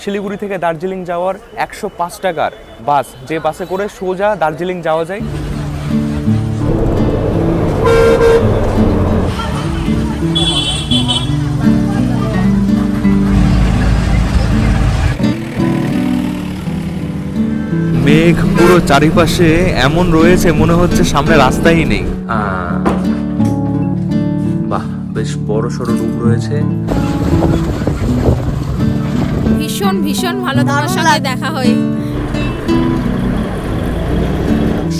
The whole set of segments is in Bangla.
শিলিগুড়ি থেকে দার্জিলিং যাওয়ার 105 টাকার বাস, যে বাসে করে সোজা দার্জিলিং যাওয়া যায়। মেঘ পুরো চারিপাশে এমন রয়েছে মনে হচ্ছে সামনে রাস্তাই নেই। বাহ, বেশ বড় সড়ো রূপ রয়েছে। ভীষণ ভীষণ ভালো, তোমার সঙ্গে দেখা হয়।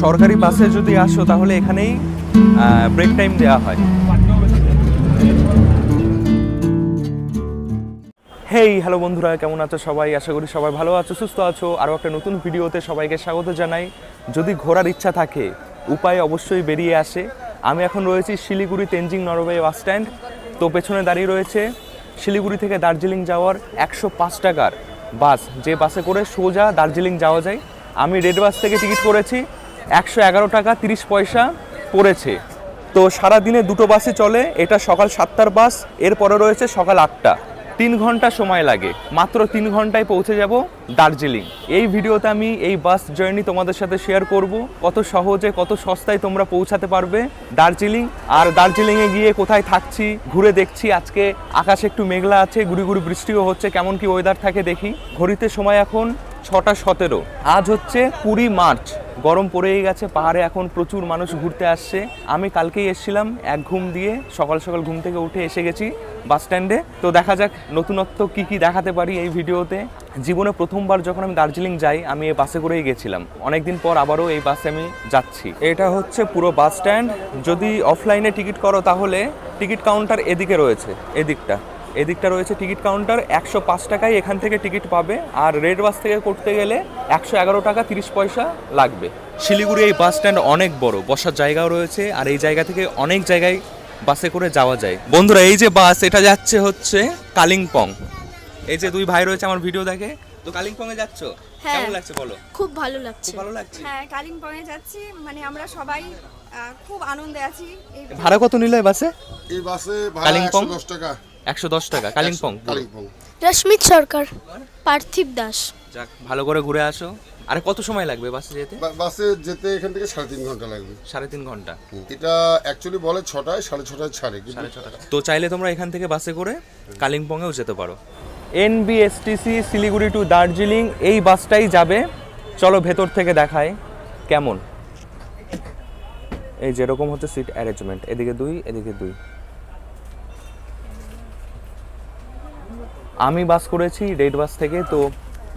সরকারি বাসে যদি আসো তাহলে এখানেই ব্রেক টাইম দেওয়া হয়। হেই হ্যালো বন্ধুরা, কেমন আছো সবাই? আশা করি সবাই ভালো আছো, সুস্থ আছো। আরও একটা নতুন ভিডিওতে সবাইকে স্বাগত জানাই। যদি ঘোরার ইচ্ছা থাকে উপায় অবশ্যই বেরিয়ে আসে। আমি এখন রয়েছি Siliguri Tenzing Norway bus stand. তো পেছনে দাঁড়িয়ে রয়েছে শিলিগুড়ি থেকে দার্জিলিং যাওয়ার 105 টাকার বাস, যে বাসে করে সোজা দার্জিলিং যাওয়া যায়। আমি রেড বাস থেকে টিকিট করেছি, 111 টাকা 30 পয়সা পড়েছে। তো সারাদিনে দুটো বাসই চলে। এটা সকাল 7টার বাস, এরপরে রয়েছে সকাল 8টা। 3 ঘন্টা সময় লাগে, মাত্র 3 ঘন্টায় পৌঁছে যাব দার্জিলিং। এই ভিডিওতে আমি এই বাস জার্নি তোমাদের সাথে শেয়ার করব, কত সহজে কত সস্তায় তোমরা পৌঁছাতে পারবে দার্জিলিং। আর দার্জিলিংয়ে গিয়ে কোথায় থাকছি ঘুরে দেখছি। আজকে আকাশে একটু মেঘলা আছে, গুড়ি গুড়ি বৃষ্টিও হচ্ছে, কেমন কি ওয়েদার থাকে দেখি। ঘড়িতে সময় এখন 6টা 17। আজ হচ্ছে 20 মার্চ। গরম পড়েই গেছে, পাহাড়ে এখন প্রচুর মানুষ ঘুরতে আসছে। আমি কালকেই এসেছিলাম এক ঘুম দিয়ে, সকাল সকাল ঘুম থেকে উঠে এসে গেছি বাস স্ট্যান্ডে। তো দেখা যাক নতুনত্ব কি কি দেখাতে পারি এই ভিডিওতে। জীবনে প্রথমবার যখন আমি দার্জিলিং যাই আমি এই বাসে করেই গেছিলাম, অনেকদিন পর আবারও এই বাসে আমি যাচ্ছি। এটা হচ্ছে পুরো বাস স্ট্যান্ড। যদি অফলাইনে টিকিট করো তাহলে টিকিট কাউন্টার এদিকে রয়েছে, এদিকটা রয়েছে টিকিট কাউন্টার। 105 টাকায় এখান থেকে টিকিট পাবে। আর রেড বাস থেকে করতে গেলে 111 টাকা 30 পয়সা লাগবে। শিলিগুড়ি এই বাস স্ট্যান্ড অনেক বড়, বসার জায়গাও রয়েছে। আর এই জায়গা থেকে অনেক জায়গায় বাসে করে যাওয়া যায়। বন্ধুরা, এই যে বাস, এটা যাচ্ছে হচ্ছে কালিম্পং। এই যে দুই ভাই রয়েছে আমার ভিডিও দেখে। তো কালিম্পং এ যাচ্ছ, কেমন লাগছে বলো? খুব ভালো লাগছে। খুব ভালো লাগছে। হ্যাঁ, কালিম্পং এ যাচ্ছি, মানে আমরা সবাই খুব আনন্দে আছি। ভাড়া কত নিল এই বাসে? এই বাসে কালিম্পং 110 টাকা। 110 টাকা কালিম্পং। রশ্মিত সরকার, পার্থিব দাস। যাক, ভালো করে ঘুরে আসো। আরে কত সময় লাগবে বাসে যেতে? বাসে যেতে এখান থেকে 3.5 ঘন্টা লাগবে। 3.5 ঘন্টা। এটা অ্যাকচুয়ালি বলে 6টায়, 6:30 ছাড়ে। 6:30। তো চাইলে তোমরা এখান থেকে বাসে করে কালিম্পংয়েও যেতে পারো। এনবিএসটিসি শিলিগুড়ি টু দার্জিলিং এই বাসটাই যাবে। চলো ভেতর থেকে দেখায় কেমন। এই যেরকম হচ্ছে সিট অ্যারেঞ্জমেন্ট, এদিকে 2 এদিকে 2। আমি বাস করেছি রেড বাস থেকে, তো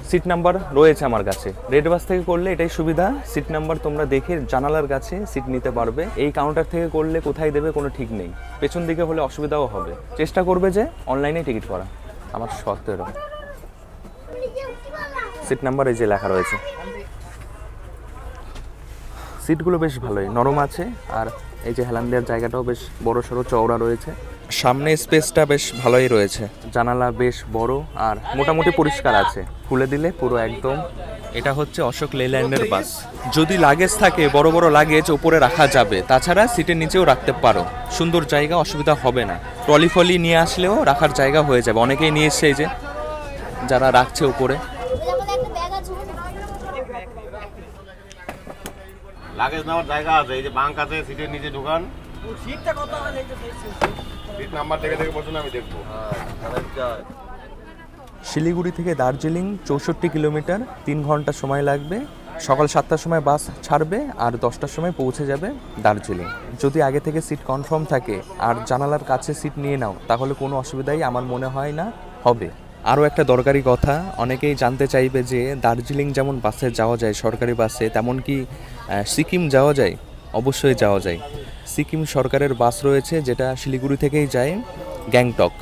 সিট নাম্বার রয়েছে আমার কাছে। রেড বাস থেকে করলে এটাই সুবিধা, সিট নাম্বার তোমরা দেখে জানালার কাছে সিট নিতে পারবে। এই কাউন্টার থেকে করলে কোথায় দেবে কোনো ঠিক নেই, পেছন দিকে হলে অসুবিধাও হবে। চেষ্টা করবে যে অনলাইনে টিকিট করা। আমার 17 সিট নাম্বার এই যে লেখা রয়েছে। সিটগুলো বেশ ভালোই নরম আছে। আর এই যে হেলান দেওয়ার জায়গাটাও বেশ বড় সড়ো চওড়া রয়েছে। সামনে স্পেসটা বেশ ভালোই রয়েছে, জানালা বেশ বড় আর মোটামুটি পরিষ্কার আছে। খুলে দিলে পুরো একদম। এটা হচ্ছে অশোক লেল্যান্ডের বাস। যদি লাগেজ থাকে, বড় বড় লাগেজ ওপরে রাখা যাবে, তাছাড়া সিটের নিচেও রাখতে পারো। সুন্দর জায়গা, অসুবিধা হবে না। ট্রলি ফলি নিয়ে আসলেও রাখার জায়গা হয়ে যাবে। অনেকেই নিয়ে এসছে এই যে যারা রাখছে উপরে। লাগেজ নেওয়ার জায়গা আছে, এই যে বাঙ্ক আছে, সিটের নিচে ঢুকান। সিটটা কত হবে দেখতে, সিট নাম্বার দেখে বসুন, আমি দেখবো। শিলিগুড়ি থেকে দার্জিলিং 64 কিলোমিটার, 3 ঘন্টা সময় লাগবে। সকাল 7টার সময় বাস ছাড়বে আর 10টার সময় পৌঁছে যাবে দার্জিলিং। যদি আগে থেকে সিট কনফার্ম থাকে আর জানালার কাছে সিট নিয়ে নাও তাহলে কোনো অসুবিধাই আমার মনে হয় না হবে। আরও একটা দরকারি কথা, অনেকেই জানতে চাইবে যে দার্জিলিং যেমন বাসে যাওয়া যায় সরকারি বাসে, তেমন কি সিকিম যাওয়া যায়? অবশ্যই যাওয়া যায়। সিকিম সরকারের বাস রয়েছে যেটা শিলিগুড়ি থেকেই যায় গ্যাংটক,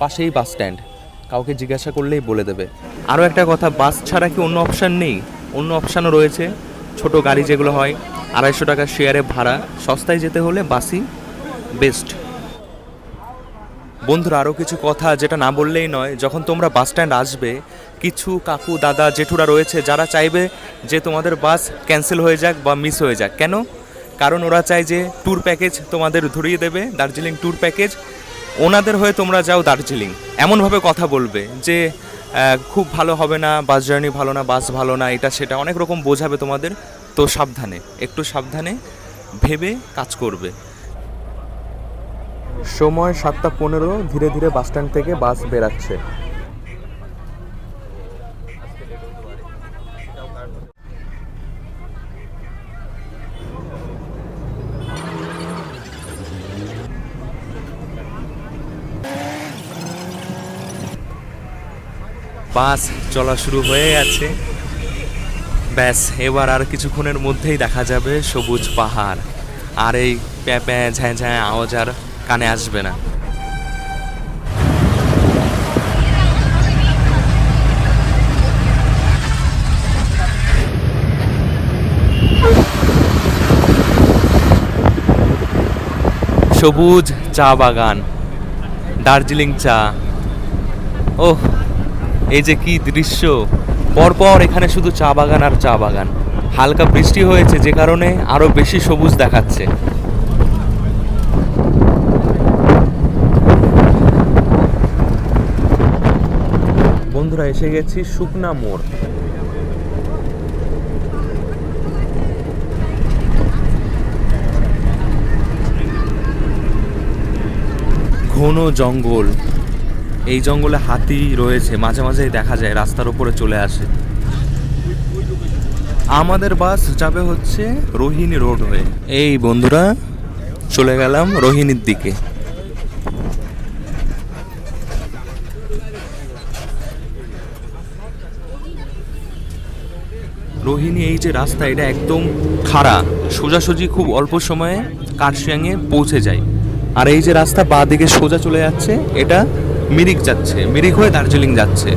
পাশেই বাস স্ট্যান্ড। কাউকে জিজ্ঞাসা করলেই বলে দেবে। আরও একটা কথা, বাস ছাড়া কি অন্য অপশান নেই? অন্য অপশানও রয়েছে। ছোট গাড়ি যেগুলো হয় 250 টাকা শেয়ারে ভাড়া, সস্তায় যেতে হলে বাসই বেস্ট। বন্ধুরা, আরও কিছু কথা যেটা না বললেই নয়, যখন তোমরা বাস স্ট্যান্ড আসবে কিছু কাকু দাদা জেঠুরা রয়েছে যারা চাইবে যে তোমাদের বাস ক্যান্সেল হয়ে যাক বা মিস হয়ে যাক। কেন? কারণ ওরা চায় যে ট্যুর প্যাকেজ তোমাদের ধরিয়ে দেবে, দার্জিলিং ট্যুর প্যাকেজ, ওনাদের হয়ে তোমরা যাও দার্জিলিং। এমনভাবে কথা বলবে যে খুব ভালো হবে না, বাস জার্নি ভালো না, বাস ভালো না, এটা সেটা অনেক রকম বোঝাবে তোমাদের। তো সাবধানে, একটু সাবধানে ভেবে কাজ করবে। সময় 7:15, ধীরে ধীরে বাস স্ট্যান্ড থেকে বাস বেরাচ্ছে। বাস চলা শুরু হয়ে গেছে। ব্যাস, এবার আর কিছুক্ষণের মধ্যেই দেখা যাবে সবুজ পাহাড়, আর এই প্যাঁ প্যাঁ ঝ্যাঁ ঝ্যাঁ আওয়াজ আর কানে আসবে না। সবুজ চা বাগান, দার্জিলিং চা। ওহ, এই যে কি দৃশ্য! পরপর এখানে শুধু চা বাগান আর চা বাগান। হালকা বৃষ্টি হয়েছে যে কারণে আরো বেশি সবুজ দেখাচ্ছে। বন্ধুরা, এসে গেছি শুকনা মোড়। ঘন জঙ্গল, এই জঙ্গলে হাতি রয়েছে, মাঝে মাঝেই দেখা যায়, রাস্তার উপরে চলে আসে। আমাদের বাস যাবে হচ্ছে রোহিণী রোড হয়ে। এই বন্ধুরা, চলে গেলাম রোহিণীর দিকে। রোহিণী এই যে রাস্তা, এটা একদম খাড়া, সোজাসুজি খুব অল্প সময়ে কার্শিয়াংয়ে পৌঁছে যায়। আর এই যে রাস্তা বাঁ দিকে সোজা চলে যাচ্ছে, এটা মিরিক যাচ্ছে, মিরিক হয়ে দার্জিলিং যাচ্ছে।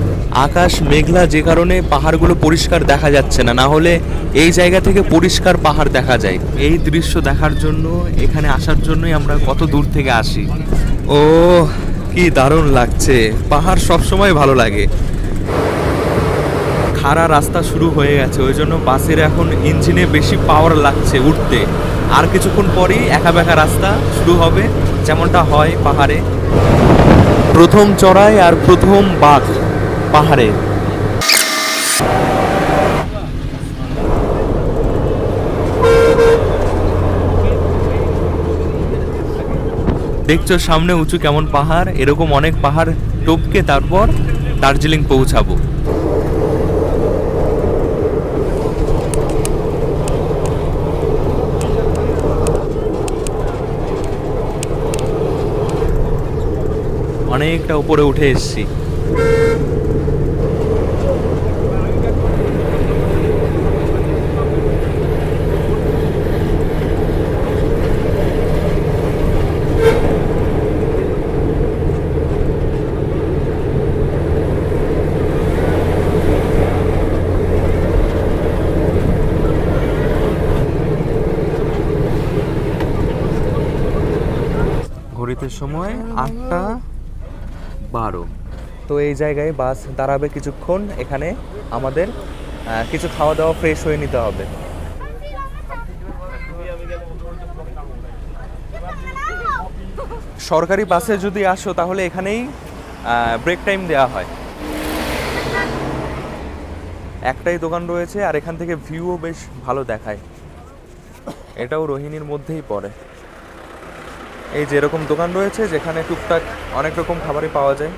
আকাশ মেঘলা যে কারণে পাহাড়গুলো পরিষ্কার দেখা যাচ্ছে না, না হলে এই জায়গা থেকে পরিষ্কার পাহাড় দেখা যায়। এই দৃশ্য দেখার জন্য, এখানে আসার জন্যই আমরা কত দূর থেকে আসি। ও কি দারুণ লাগছে! পাহাড় সবসময় ভালো লাগে। খাড়া রাস্তা শুরু হয়ে গেছে, ওই জন্য বাসের এখন ইঞ্জিনে বেশি পাওয়ার লাগছে উঠতে। আর কিছুক্ষণ পরেই একা বেঁকা রাস্তা শুরু হবে, যেমনটা হয় পাহাড়ে। প্রথম চড়াই আর প্রথম বাঘ পাহাড়ে। দেখছো সামনে উঁচু কেমন পাহাড়, এরকম অনেক পাহাড় টপকে তারপর দার্জিলিং পৌঁছাবো। অনেকটা উপরে উঠে এসেছি। ঘড়িতে সময় 8:12। তো এই জায়গায় বাস দাঁড়াবে কিছুক্ষণ। এখানে আমাদের কিছু খাওয়া দাওয়া, ফ্রেশ হয়ে নিতে হবে। সরকারি বাসে যদি আসো তাহলে এখানেই ব্রেক টাইম দেওয়া হয়। একটাই দোকান রয়েছে, আর এখান থেকে ভিউও বেশ ভালো দেখায়। এটাও রোহিণীর মধ্যেই পড়ে। এই যে এরকম দোকান রয়েছে যেখানে টুকটাক অনেক রকম খাবারই পাওয়া যায়।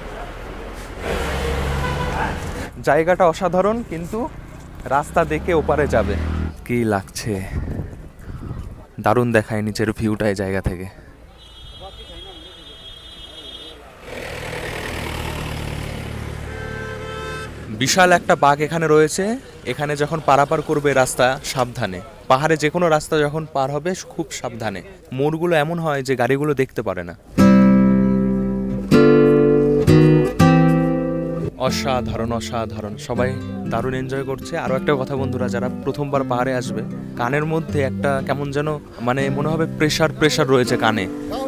জায়গাটা অসাধারণ, কিন্তু রাস্তা দেখে ওপারে যাবে। কি লাগছে, দারুণ দেখায় নিচের ভিউটা এই জায়গা থেকে। বিশাল একটা বাঘ এখানে রয়েছে। এখানে যখন পারাপার করবে রাস্তা, সাবধানে। পাহাড়ে যে কোনো রাস্তা যখন পার হবে খুব সাবধানে। মোড়গুলো এমন হয় যে গাড়িগুলো দেখতে পারে না। অসাধারণ অসাধারণ, সবাই দারুণ এনজয় করছে। আরও একটা কথা বন্ধুরা, যারা প্রথমবার পাহাড়ে আসবে, কানের মধ্যে একটা কেমন যেন মানে মনে হবে প্রেশার রয়েছে কানে।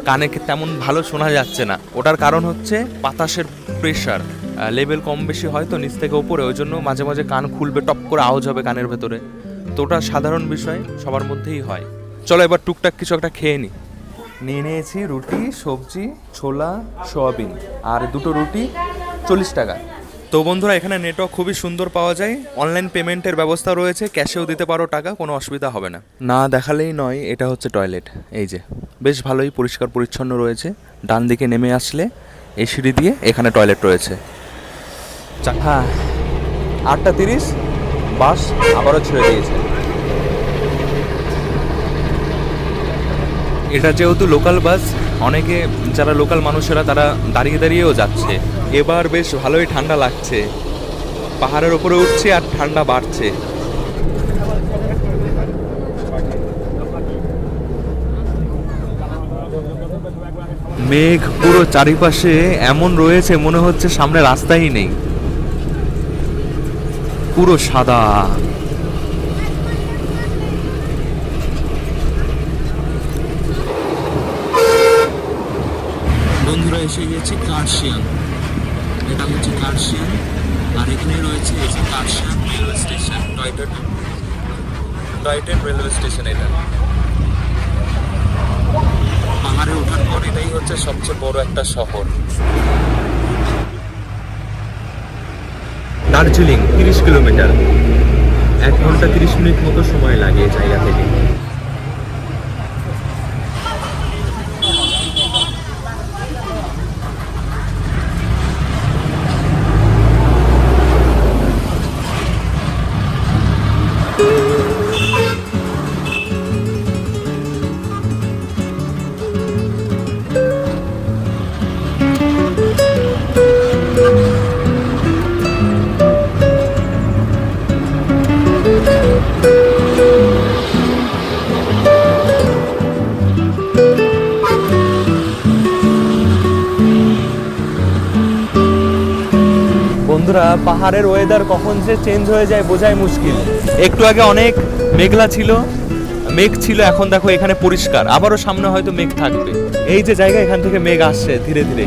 কানে তেমন ভালো শোনা যাচ্ছে না। ওটার কারণ হচ্ছে বাতাসের প্রেশার লেভেল কম বেশি হয় তো নিচ থেকে ওপরে, ওই জন্য মাঝে মাঝে কান খুলবে, টপ করে আওয়াজ হবে কানের ভেতরে। তো ওটা সাধারণ বিষয়, সবার মধ্যেই হয়। চলো এবার টুকটাক কিছু একটা খেয়ে নিয়ে নিয়েছি রুটি, সবজি, ছোলা, সোয়াবিন, আর দুটো রুটি 40 টাকা। তো বন্ধুরা এখানে নেটওয়ার্ক খুবই সুন্দর পাওয়া যায়, অনলাইন পেমেন্টের ব্যবস্থা রয়েছে, ক্যাশেও দিতে পারো টাকা, কোনো অসুবিধা হবে না। না দেখালেই নয়, এটা হচ্ছে টয়লেট। এই যে বেশ ভালোই পরিষ্কার পরিচ্ছন্ন রয়েছে। ডান দিকে নেমে আসলে এই সিঁড়ি দিয়ে এখানে টয়লেট রয়েছে। হ্যাঁ, 8:30 বাস আবারও ছেড়ে দিয়েছে। এটা যেহেতু লোকাল বাস, অনেকে যারা লোকাল মানুষেরা তারা দাঁড়িয়ে দাঁড়িয়েও যাচ্ছে। এবার বেশ ভালোই ঠান্ডা লাগছে, পাহাড়ের উপরে উঠছে আর ঠান্ডা বাড়ছে। মেঘ পুরো চারিপাশে এমন রয়েছে মনে হচ্ছে সামনে রাস্তাই নেই, পুরো সাদা। বন্ধুরা এসে গেছি কার্শিয়াং। এটা হচ্ছে কার্শিয়াং, আর এখানে রয়েছে কার্শিয়াং রেলওয়ে স্টেশন, টয়টন রেলওয়ে স্টেশন। এটা পাহাড়ে ওঠার পর এটাই হচ্ছে সবচেয়ে বড় একটা শহর। দার্জিলিং 30 কিলোমিটার, 1 ঘন্টা 30 মিনিট মতো সময় লাগে এই জায়গা থেকে। বন্ধুরা পাহাড়ের ওয়েদার কখন যে চেঞ্জ হয়ে যায় বোঝাই মুশকিল। একটু আগে অনেক মেঘলা ছিল, মেঘ ছিল, এখন দেখো এখানে পরিষ্কার, আবারও সামনে হয়তো মেঘ থাকবে। এই যে জায়গা, এখান থেকে মেঘ আসছে ধীরে ধীরে।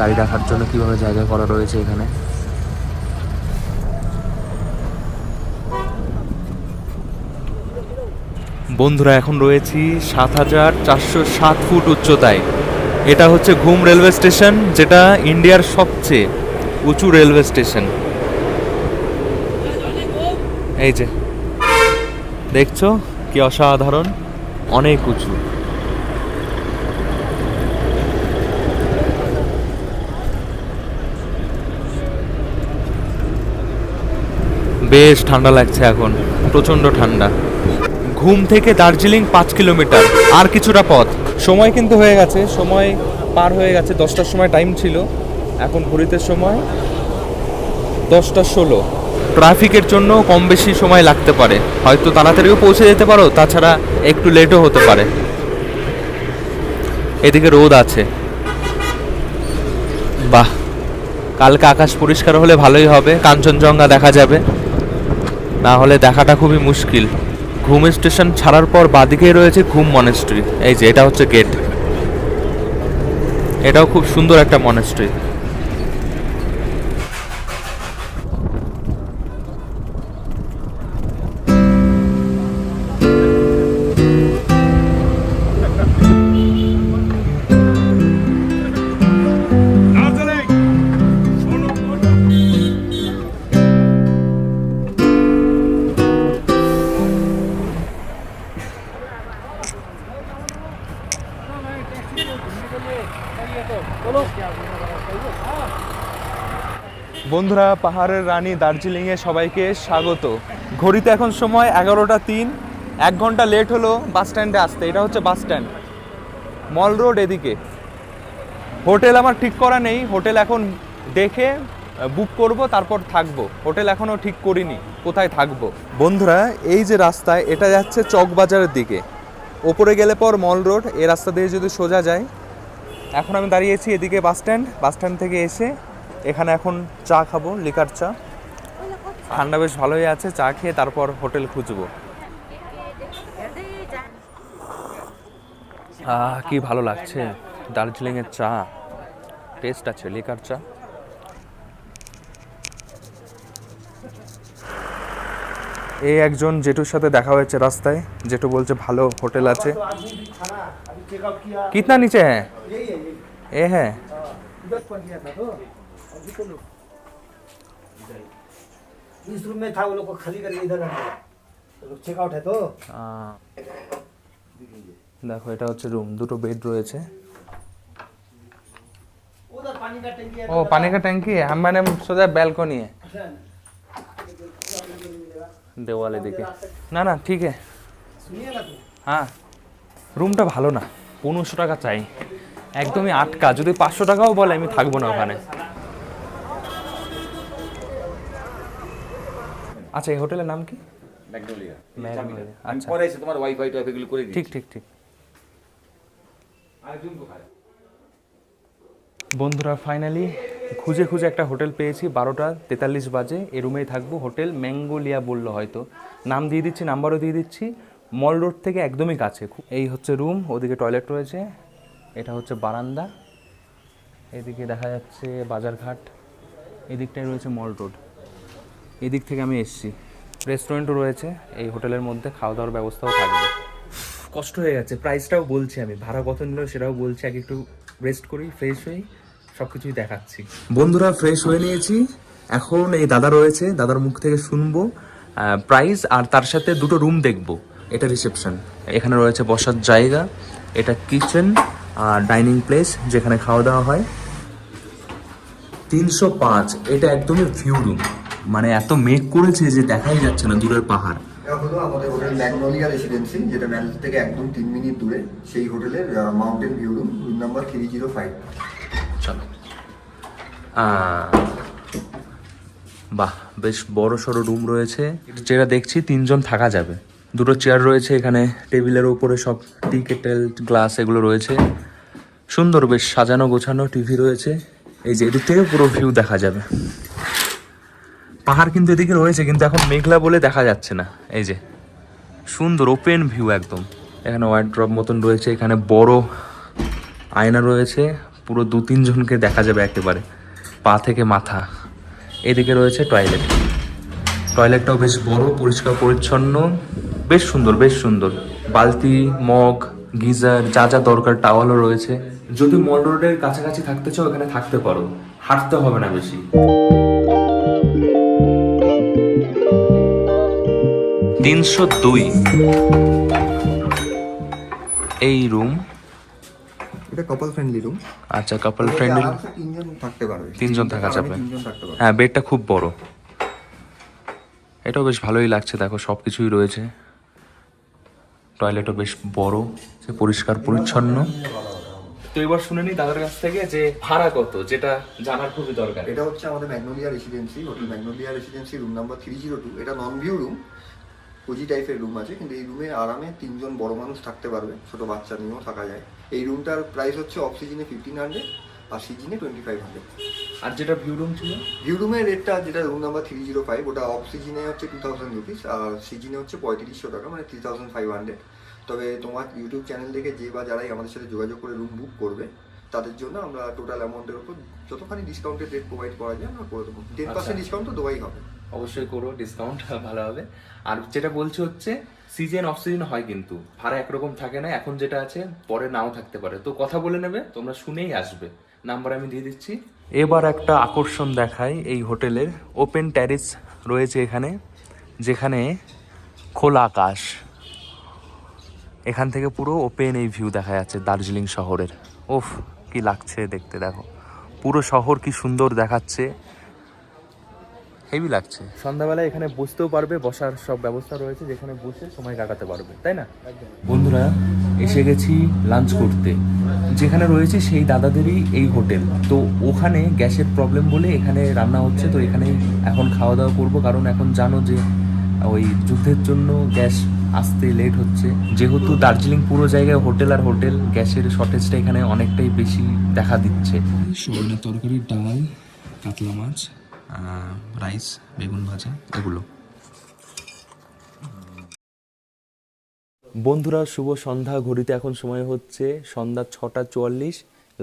গাড়ি রাখার জন্য কিভাবে জায়গা করা রয়েছে এখানে। বন্ধুরা এখন রয়েছি 7407 ফুট উচ্চতায়। এটা হচ্ছে ঘুম রেলওয়ে স্টেশন, যেটা ইন্ডিয়ার সবচেয়ে উঁচু রেলওয়ে স্টেশন। এই যে দেখছো কি অসাধারণ, অনেক উঁচু। বেশ ঠান্ডা লাগছে এখন, প্রচণ্ড ঠান্ডা। ঘুম থেকে দার্জিলিং 5 কিলোমিটার, আর কিছুটা পথ। সময় কিন্তু হয়ে গেছে, সময় পার হয়ে গেছে। 10টার সময় টাইম ছিল, এখন ঘড়িতে সময় 10টা 16। ট্রাফিকের জন্য কম বেশি সময় লাগতে পারে, হয়তো তাড়াতাড়িও পৌঁছে যেতে পারো, তাছাড়া একটু লেটও হতে পারে। এদিকে রোদ আছে, বাহ। কালকে আকাশ পরিষ্কার হলে ভালোই হবে, কাঞ্চনজঙ্ঘা দেখা যাবে, না হলে দেখাটা খুবই মুশকিল। ঘুম স্টেশন ছাড়ার পর বাদিকেই রয়েছে ঘুম মনেস্ট্রি। এই যে এটা হচ্ছে গেট, এটাও খুব সুন্দর একটা মনেস্ট্রি। বন্ধুরা পাহাড়ের রানী দার্জিলিংয়ে সবাইকে স্বাগত। ঘড়িতে এখন সময় 11টা 3, 1 ঘন্টা লেট হলো বাস স্ট্যান্ডে আসতে। এটা হচ্ছে বাস স্ট্যান্ড, মল রোড এদিকে। হোটেল আমার ঠিক করা নেই, হোটেল এখন দেখে বুক করব, তারপর থাকবো। হোটেল এখনও ঠিক করিনি কোথায় থাকবো। বন্ধুরা এই যে রাস্তায়, এটা যাচ্ছে চকবাজারের দিকে, ওপরে গেলে পর মল রোড। এই রাস্তা দিয়ে যদি সোজা যায়, এখন আমি দাঁড়িয়েছি এদিকে বাস স্ট্যান্ড। বাস স্ট্যান্ড থেকে এসে এখানে এখন চা খাবো, লিকার চা। ঠান্ডা বেশ ভালোই আছে, চা খেয়ে তারপর হোটেল খুঁজবো। কি ভালো লাগছে, দার্জিলিংয়ের চা টেস্ট আছে, লিকার চা। এই একজন জেঠুর সাথে দেখা হয়েছে রাস্তায়, জেঠু বলছে ভালো হোটেল আছে। কিতনা নিচে হ্যাঁ এ হ্যাঁ इस रूम में था, वो लोग को खाली करके इधर रख दिया। तो लोग चेकआउट है तो দেখো এটা হচ্ছে রুম, দুটো বেড রয়েছে। उधर पानी का टंकी है। ও পানি কা ট্যাঙ্কি है, हम मैंने सोचा बैल्कनी है। দেওয়ালে দিকে না না ঠিক है। सुनिए ना, तो হ্যাঁ রুমটা ভালো না, 1500 টাকা চাই, একদমই আটকা। যদি 500 টাকাও বলে আমি থাকবো না ওখানে। আচ্ছা এই হোটেলের নাম কি? ম্যাগনোলিয়া। ম্যাগনোলিয়া। আচ্ছা পরে এসে তোমার ওয়াইফাই টাইপ এগুলো করে দিই। ঠিক ঠিক ঠিক। বন্ধুরা ফাইনালি খুঁজে খুঁজে একটা হোটেল পেয়েছি, 12টা 43 বাজে। এই রুমেই থাকবো, হোটেল ম্যাঙ্গোলিয়া বললো হয়তো। নাম দিয়ে দিচ্ছি, নাম্বারও দিয়ে দিচ্ছি। মল রোড থেকে একদমই কাছে। এই হচ্ছে রুম, ওদিকে টয়লেট রয়েছে, এটা হচ্ছে বারান্দা, এদিকে দেখা যাচ্ছে বাজারঘাট, এদিকটায় রয়েছে মল রোড। এদিক থেকে আমি এসেছি। রেস্টুরেন্টও রয়েছে এই হোটেলের মধ্যে, খাওয়া দাওয়ার ব্যবস্থাও থাকবে। কষ্ট হয়ে গেছে, প্রাইসটাও বলছি আমি, ভাড়া কত নিল সেটাও বলছি। আগে একটু রেস্ট করি, ফ্রেশ হই, সব কিছুই দেখাচ্ছি। বন্ধুরা ফ্রেশ হয়ে নিয়েছি, এখন এই দাদা রয়েছে, দাদার মুখ থেকে শুনবো প্রাইস, আর তার সাথে দুটো রুম দেখবো। এটা রিসেপশন, এখানে রয়েছে বসার জায়গা, এটা কিচেন আর ডাইনিং প্লেস যেখানে খাওয়া দাওয়া হয়। 305, এটা একদমই ভিউ রুম, মানে এত মেঘ করেছে যে দেখাই যাচ্ছে না দূরের পাহাড়। এটা হলো আমাদের হোটেল ম্যাগনোলিয়া রেসিডেন্সি, যেটা ম্যারেজ থেকে একদম 3 মিনিট দূরে। সেই হোটেলের mountain view room, room number 305। চলো। বাহ, বেশ বড় সড়ো রুম রয়েছে। যেটা দেখছি 3 জন থাকা যাবে। দুটো চেয়ার রয়েছে এখানে, টেবিলের উপরে সব টি কেটেল গ্লাস এগুলো রয়েছে। সুন্দর বেশ সাজানো গোছানো, টিভি রয়েছে। এই যে এদিক থেকে পুরো ভিউ দেখা যাবে। পাহাড় কিন্তু এদিকে রয়েছে, কিন্তু এখন মেঘলা বলে দেখা যাচ্ছে না। এই যে সুন্দর ওপেন ভিউ একদম। এখানে ওয়ার্ড্রপ মতন রয়েছে, এখানে বড় আয়না রয়েছে, পুরো 2-3 জনকে দেখা যাবে একেবারে পা থেকে মাথা। এদিকে রয়েছে টয়লেট, টয়লেটটাও বেশ বড়, পরিষ্কার পরিচ্ছন্ন, বেশ সুন্দর বেশ সুন্দর। বালতি, মগ, গিজার, যা যা দরকার, টাওয়ালও রয়েছে। যদি মল রোডের কাছাকাছি থাকতে চাও এখানে থাকতে পারো, হাঁটতে হবে না বেশি। 302 এই রুম। এটা কাপল ফ্রেন্ডলি রুম। আচ্ছা কাপল ফ্রেন্ডলি, 3 জন থাকতে পারবে। 3 জন থাকা যাবে। 3 জন থাকতে পারবে। হ্যাঁ বেডটা খুব বড়, এটাও বেশ ভালোই লাগছে। দেখো সব কিছুই রয়েছে, টয়লেটও বেশ বড়, পরিষ্কার পরিচ্ছন্ন। তো এবার শুনে নি দাদার কাছ থেকে যে ভাড়া কত, যেটা জানার খুবই দরকার। এটা হচ্ছে আমাদের magnolia residency, hotel magnolia residency, room number 302। এটা নন ভিউ রুম, কোজি টাইপের রুম আছে, কিন্তু এই রুমে আরামে 3 জন বড় মানুষ থাকতে পারবে, ছোট বাচ্চা নিয়েও থাকা যায়। এই রুমটার প্রাইস হচ্ছে অফ সিজনে 1500 আর সিজনে 2500। আর যেটা ভিউ রুম ছিল, ভিউ রুমের রেটটা যেটা রুম নাম্বার 305, ওটা অফ সিজনে হচ্ছে 2000 রুপিস আর সিজনে হচ্ছে 3500 টাকা, মানে 3500। তবে তোমার ইউটিউব চ্যানেল থেকে যে বা যারাই আমাদের সাথে যোগাযোগ করে রুম বুক করবে, তাদের জন্য আমরা টোটাল অ্যামাউন্টের উপর যতখানি ডিসকাউন্টেড রেট প্রোভাইড করা যায় আমরা করে দেবো। 10% ডিসকাউন্ট তো দেওয়াই হবে। অবশ্যই করো, ডিসকাউন্ট ভালো হবে। আর যেটা বলছি হচ্ছে সিজন অফ সিজন হয়, কিন্তু ভাড়া একরকম থাকে না। এখন যেটা আছে পরে নাও থাকতে পারে, তো কথা বলে নেবে, তোমরা শুনেই আসবে। নাম্বার আমি দিয়ে দিচ্ছি। এবার একটা আকর্ষণ দেখাই এই হোটেলের, ওপেন ট্যারিস রয়েছে এখানে, যেখানে খোলা আকাশ, এখান থেকে পুরো ওপেন এই ভিউ দেখা যাচ্ছে দার্জিলিং শহরের। ওফ কি লাগছে দেখতে, দেখো পুরো শহর কি সুন্দর দেখাচ্ছে, হেভি লাগছে। সন্ধ্যাবেলায় এখানে বসতেও পারবে, বসার সব ব্যবস্থা রয়েছে, যেখানে বসে সময় কাটাতে পারবে, তাই না? বন্ধুরা এসে গেছি লাঞ্চ করতে, যেখানে রয়েছে সেই দাদাদেরই এই হোটেল। তো ওখানে গ্যাসের প্রবলেম বলে এখানে রান্না হচ্ছে, তো এখানেই এখন খাওয়া দাওয়া করবো। কারণ এখন জানো যে ওই যুদ্ধের জন্য গ্যাস আসতে লেট হচ্ছে, যেহেতু দার্জিলিং পুরো জায়গায় হোটেল আর হোটেল, গ্যাসের শর্টেজটা এখানে অনেকটাই বেশি দেখা দিচ্ছে। সরনের তরকারি, ডাল, কাতলা মাছ, রাইস, বেগুন ভাজা, এগুলো। বন্ধুরা শুভ সন্ধ্যা, ঘড়িতে এখন সময় হচ্ছে সন্ধ্যা 6টা 44।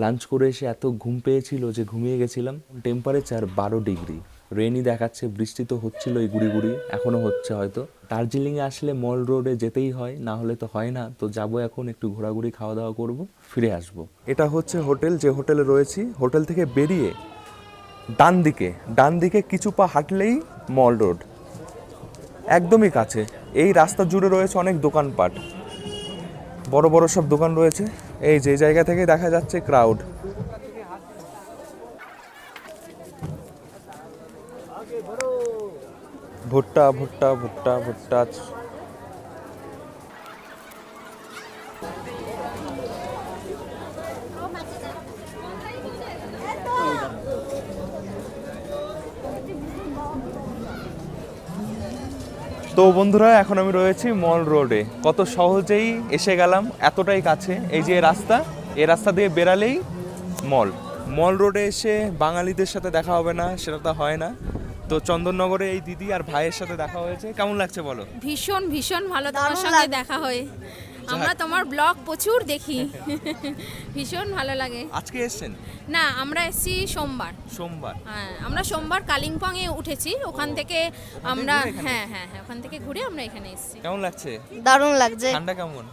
লাঞ্চ করে এসে এত ঘুম পেয়েছিল যে ঘুমিয়ে গেছিলাম। টেম্পারেচার 12 ডিগ্রি, রেনি দেখাচ্ছে, বৃষ্টি তো হচ্ছিল এই গুড়ি গুড়ি, এখনও হচ্ছে হয়তো। দার্জিলিংয়ে আসলে মল রোডে যেতেই হয়, না হলে তো হয় না। তো যাবো এখন, একটু ঘোরাঘুরি খাওয়া দাওয়া করব, ফিরে আসব। এটা হচ্ছে হোটেল, যে হোটেলে রয়েছি। হোটেল থেকে বেরিয়ে ডান দিকে কিছু পা হাঁটলেই মল রোড, একদমই কাছে। এই রাস্তা জুড়ে রয়েছে অনেক দোকানপাট, বড় বড় সব দোকান রয়েছে। এই যে জায়গা থেকে দেখা যাচ্ছে ক্রাউড। ভুট্টা ভুট্টা ভুট্টা ভুট্টা। তো বন্ধুরা, এখন আমি রয়েছি মল রোডে। কত সহজেই এসে গেলাম, এতটাই কাছে। এই যে রাস্তা, এই রাস্তা দিয়ে বেরালেই মল রোডে এসে বাঙালিদের সাথে দেখা হবে না, সেটা তো হয় না। তো চন্দননগরে এই দিদি আর ভাইয়ের সাথে দেখা হয়েছে, কেমন লাগছে বলো? ভীষণ ভীষণ ভালো তোমার সঙ্গে দেখা হয়ে। আমরা তোমার ব্লগ প্রচুর দেখি, ভীষণ ভালো লাগে। আজকে এসেছেন? না, আমরা এসেছি সোমবার। হ্যাঁ, আমরা সোমবার কালিম্পং এ উঠেছি, ওখান থেকে আমরা হ্যাঁ, ওখান থেকে ঘুরে আমরা এখানে এসেছি। কেমন লাগছে? দারুণ লাগছে, ঠান্ডা কেমন?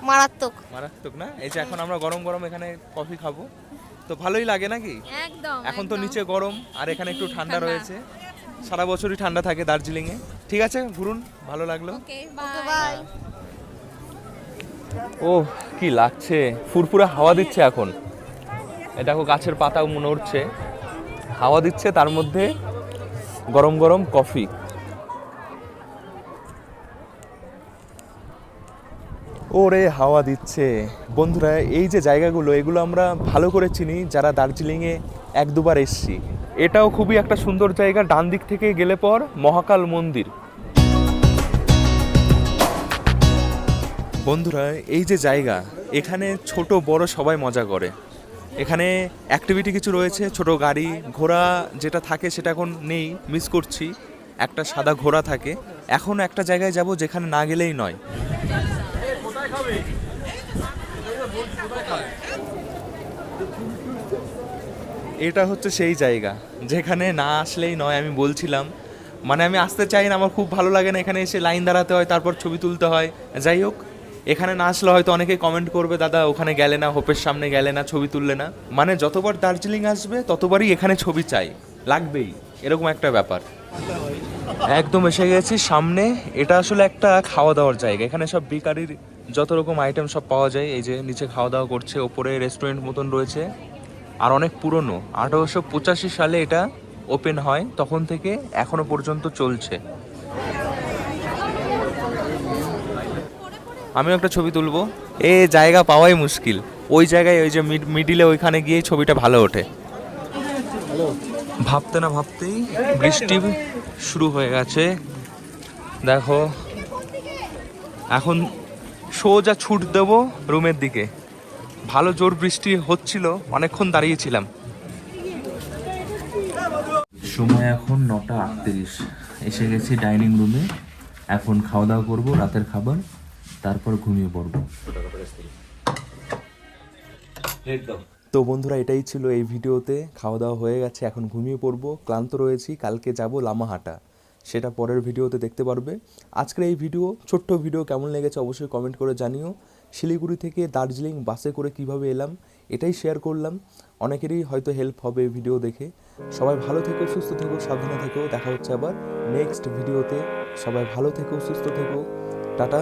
মারাত্মক। মারাত্মক না? এই যে এখন আমরা গরম গরম এখানে কফি খাবো, তো ভালোই লাগে নাকি? একদম। এখন তো নিচে গরম আর এখানে একটু ঠান্ডা রয়েছে। সারা বছরই ঠান্ডা থাকে দার্জিলিং এ। ঠিক আছে, ঘুরুন, ভালো লাগলো। ওকে, বাই। বাই। ও কি লাগছে, ফুরফুরে হাওয়া দিচ্ছে এখন। এই দেখো গাছের পাতা নড়ছে, হাওয়া দিচ্ছে, তার মধ্যে গরম গরম কফি। ওরে হাওয়া দিচ্ছে। বন্ধুরা, এই যে জায়গাগুলো, এগুলো আমরা ভালো করে চিনি যারা দার্জিলিংয়ে 1-2বার এসছি। এটাও খুবই একটা সুন্দর জায়গা। ডান দিক থেকে গেলে পর মহাকাল মন্দির। বন্ধুরা, এই যে জায়গা, এখানে ছোট বড় সবাই মজা করে। এখানে অ্যাক্টিভিটি কিছু রয়েছে, ছোট গাড়ি ঘোড়া যেটা থাকে সেটা এখন নেই, মিস করছি। একটা সাদা ঘোড়া থাকে। এখন একটা জায়গায় যাব যেখানে না গেলেই নয়। এটা হচ্ছে সেই জায়গা যেখানে না আসলেই নয়। আমি বলছিলাম, মানে আমি আসতে চাই না, আমার খুব ভালো লাগে না এখানে এসে লাইন দাঁড়াতে হয়, তারপর ছবি তুলতে হয়। যাই হোক, এখানে না আসলে হয়তো অনেকেই কমেন্ট করবে, দাদা ওখানে গেলে না, হোপের সামনে গেলে না, ছবি তুললে না। মানে যতবার দার্জিলিং আসবে ততবারই এখানে ছবি চাই, লাগবেই, এরকম একটা ব্যাপার। একদম এসে গেছি সামনে। এটা আসলে একটা খাওয়া দাওয়ার জায়গা। এখানে সব বেকারির যত রকম আইটেম সব পাওয়া যায়। এই যে নিচে খাওয়া দাওয়া করছে, ওপরে রেস্টুরেন্ট মতন রয়েছে। আর অনেক পুরনো, 1885 সালে এটা ওপেন হয়, তখন থেকে এখনো পর্যন্ত চলছে। আমিও একটা ছবি তুলবো। এই জায়গা পাওয়াই মুশকিল। ওই জায়গায়, ওই যে মিডিলে, ওইখানে গিয়ে ছবিটা ভালো ওঠে। ভাবতে না ভাবতেই বৃষ্টি শুরু হয়ে গেছে। দেখো, এখন সোজা ছুট দেবো রুমের দিকে। ভালো জোর বৃষ্টি হচ্ছিল, অনেকক্ষণ দাঁড়িয়েছিলাম। সময় এখন 9:38। এসে গেছি ডাইনিং রুমে। এখন খাওয়া দাওয়া করবো, রাতের খাবার, তারপর ঘুমিয়ে পড়বো। তো বন্ধুরা, এটাই ছিল এই ভিডিওতে। খাওয়া দাওয়া হয়ে গেছে, এখন ঘুমিয়ে পড়বো। ক্লান্ত রয়েছি, কালকে যাব লামাহাটা, সেটা পরের ভিডিওতে দেখতে পারবে। আজকের এই ভিডিও, ছোট্ট ভিডিও, কেমন লেগেছে অবশ্যই কমেন্ট করে জানিও। শিলিগুড়ি থেকে দার্জিলিং বাসে করে কিভাবে এলাম এটাই শেয়ার করলাম। অনেকেরই হয়তো হেল্প হবে এই ভিডিও দেখে। সবাই ভালো থেকো, সুস্থ থেকো, সাবধানে থেকো। দেখা হচ্ছে আবার নেক্সট ভিডিওতে। সবাই ভালো থেকো, সুস্থ থেকো, টাটা।